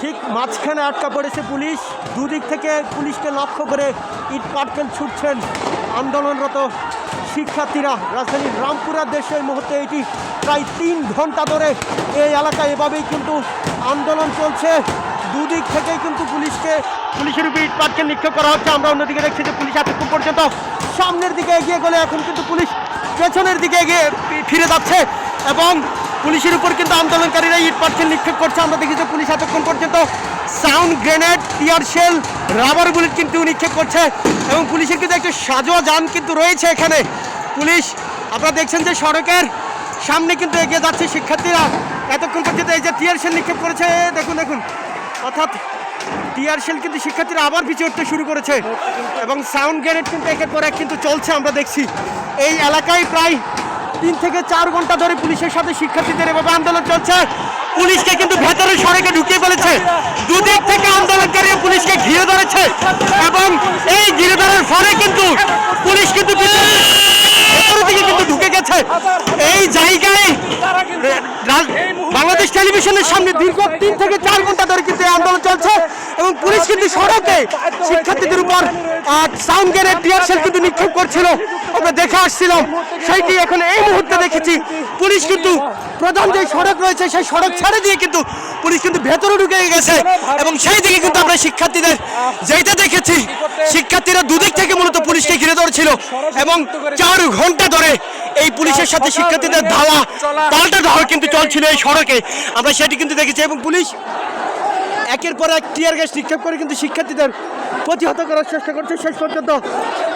ঠিক মাঝখানে আটকা পড়েছে পুলিশ। দুদিক থেকে পুলিশকে লক্ষ্য করে ইট পাটকেল ছুটছেন আন্দোলনরত শিক্ষার্থীরা। রাজধানীর রামপুরার দেশে এই মুহূর্তে এটি প্রায় 3 ঘন্টা ধরে এই এলাকায় এভাবেই কিন্তু আন্দোলন চলছে। দুদিক থেকেই কিন্তু পুলিশের উপর ইট পাটকেল নিক্ষেপ করা হচ্ছে। আমরা অন্যদিকে দেখছি যে পুলিশ এতক্ষণ পর্যন্ত সামনের দিকে এগিয়ে গেলে এখন কিন্তু পুলিশ পেছনের দিকে এগিয়ে ফিরে যাচ্ছে এবং পুলিশের উপর কিন্তু আন্দোলনকারীরা ইট পাটকেল নিক্ষেপ করছে। আমরা দেখি যে পুলিশ এতক্ষণ পর্যন্ত sound grenade, tear shell, rubber bullet কিন্তু নিক্ষেপ করছে এবং পুলিশের কিন্তু একটা সাজোয়া যান কিন্তু রয়েছে এখানে। পুলিশ আপনারা দেখছেন যে সড়কের সামনে কিন্তু এগিয়ে যাচ্ছে শিক্ষার্থীরা। এতক্ষণ পর্যন্ত এই যে টিয়ার শেল নিক্ষেপ করেছে, দেখুন অর্থাৎ টিয়ার শেল কিন্তু শিক্ষার্থীরা আবার পিছিয়ে উঠতে শুরু করেছে এবং সাউন্ড গ্রেনেড কিন্তু একের পর এক কিন্তু চলছে। আমরা দেখছি এই এলাকায় প্রায় 3 থেকে 4 ঘন্টা ধরে পুলিশের সাথে শিক্ষার্থীদের এভাবে আন্দোলন চলছে। পুলিশকে কিন্তু ভেতরে সড়কে ঢুকিয়ে ফেলেছে। দুদিক থেকে আন্দোলনকারীরা পুলিশকে ঘিরে ধরেছে এবং এই ঘিরে ধরার ফলে কিন্তু পুলিশ কিন্তু ভেতরের দিকে কিন্তু ঢুকে গেছে। এই জায়গায় বাংলাদেশ টেলিভিশনের সামনে দীর্ঘ 3 থেকে 4 ঘন্টা ধরে কিন্তু আন্দোলন চলছে এবং পুলিশ কিন্তু সড়কে শিক্ষার্থীদের উপর সাউন্ড গ্রেনেড, টিয়ার শেল কিন্তু নিক্ষেপ করছিল। আমরা দেখে আসছিলাম সেইটি এখন এই মুহূর্তে দেখেছি। পুলিশ কিন্তু প্রধান যে সড়ক রয়েছে সেই সড়ক ছেড়ে দিয়ে কিন্তু পুলিশ কিন্তু ভেতরে ঢুকে গেছে এবং সেই দিকে কিন্তু আমরা শিক্ষার্থীদের যেটা দেখেছি, শিক্ষার্থীরা দুদিক থেকে মূলত পুলিশকে ঘিরে ধরেছিল এবং 4 ঘন্টা ধরে এই পুলিশের সাথে শিক্ষার্থীদের পাল্টা ধাওয়া কিন্তু চলছিল এই সড়কে। আমরা সেটি কিন্তু দেখেছি এবং পুলিশ একের পর এক টিয়ার গ্যাস নিক্ষেপ করে কিন্তু শিক্ষার্থীদের প্রতিহত করার চেষ্টা করছে। শেষ পর্যন্ত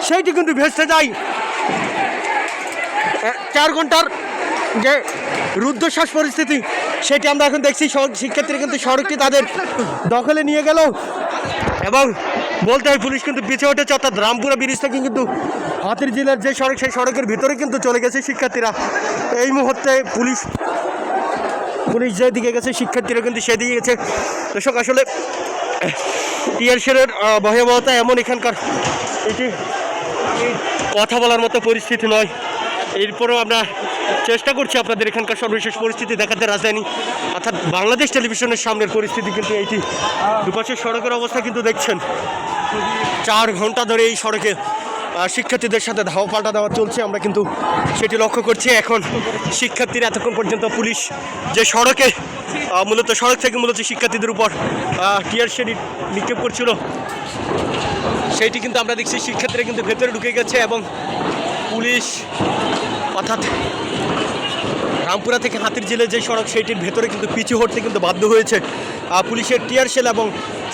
সেইটি কিন্তু ভেস্তে যায়। 4 ঘন্টার যে রুদ্ধশ্বাস পরিস্থিতি সেটি আমরা এখন দেখছি। শিক্ষার্থীরা কিন্তু সড়কটি তাদের দখলে নিয়ে গেল এবং বলতে হয় পুলিশ কিন্তু পিছিয়ে উঠেছে। অর্থাৎ রামপুরা ব্রিজ থেকে কিন্তু হাতিরঝিলের যে সড়ক সেই সড়কের ভিতরে কিন্তু চলে গেছে শিক্ষার্থীরা। এই মুহূর্তে পুলিশ যেদিকে গেছে শিক্ষার্থীরা কিন্তু সেদিকে গেছে। দর্শক, আসলে টিয়ার শেলের ভয়াবহতা এমন, এখানকার এটি কথা বলার মতো পরিস্থিতি নয়। এরপরেও আমরা চেষ্টা করছি আপনাদের এখানকার সর্বশেষ পরিস্থিতি দেখাতে। রাজধানী অর্থাৎ বাংলাদেশ টেলিভিশনের সামনের পরিস্থিতি কিন্তু এইটি। দুপাশের সড়কের অবস্থা কিন্তু দেখছেন। 4 ঘন্টা ধরে এই সড়কে শিক্ষার্থীদের সাথে ধাওয়া পাল্টা দেওয়া চলছে। আমরা কিন্তু সেটি লক্ষ্য করছি। এখন শিক্ষার্থীরা এতক্ষণ পর্যন্ত পুলিশ যে সড়কে মূলত সড়ক থেকে মূলত শিক্ষার্থীদের উপর টিয়ার শেল নিক্ষেপ করছিল সেইটি কিন্তু আমরা দেখছি। শিক্ষার্থীরা কিন্তু ভেতরে ঢুকে গেছে এবং পুলিশ অর্থাৎ রামপুরা থেকে হাতিরঝিলের যে সড়ক সেইটির ভেতরে কিন্তু পিছু হটতে কিন্তু বাধ্য হয়েছে। পুলিশের টিয়ার শেল এবং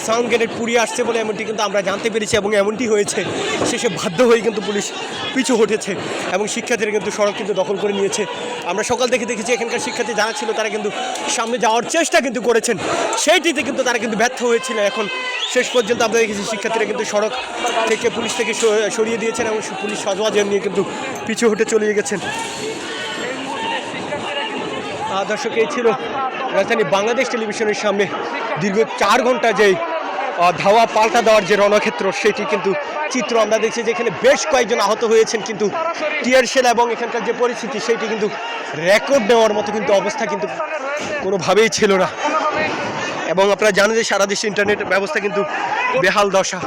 সাউন্ড গ্রেনেড পুড়িয়ে আসছে বলে এমনটি কিন্তু আমরা জানতে পেরেছি এবং এমনটি হয়েছে। শেষে বাধ্য হয়ে কিন্তু পুলিশ পিছু হটেছে এবং শিক্ষার্থীরা কিন্তু সড়ক কিন্তু দখল করে নিয়েছে। আমরা সকাল থেকে দেখেছি এখানকার শিক্ষার্থী যারা ছিল তারা কিন্তু সামনে যাওয়ার চেষ্টা কিন্তু করেছেন, সেইটিতে কিন্তু তারা কিন্তু ব্যর্থ হয়েছিল। এখন শেষ পর্যন্ত আমরা দেখেছি শিক্ষার্থীরা কিন্তু সড়ক থেকে পুলিশ থেকে সরিয়ে দিয়েছেন এবং পুলিশ সাজোয়া জেম নিয়ে কিন্তু পিছু হটে চলে গেছেন। দর্শক, এই ছিল রাজধানী বাংলাদেশ টেলিভিশনের সামনে দীর্ঘ 4 ঘন্টা যেই ধাওয়া পাল্টা দেওয়ার যে রণক্ষেত্র সেটি কিন্তু চিত্র আমরা দেখছি, যেখানে বেশ কয়েকজন আহত হয়েছেন। কিন্তু টিয়ার শেল এবং এখানকার যে পরিস্থিতি সেইটি কিন্তু রেকর্ড নেওয়ার মতো কিন্তু অবস্থা কিন্তু কোনোভাবেই ছিল না এবং আপনারা জানেন যে সারা দেশে ইন্টারনেট ব্যবস্থা কিন্তু বেহাল দশা।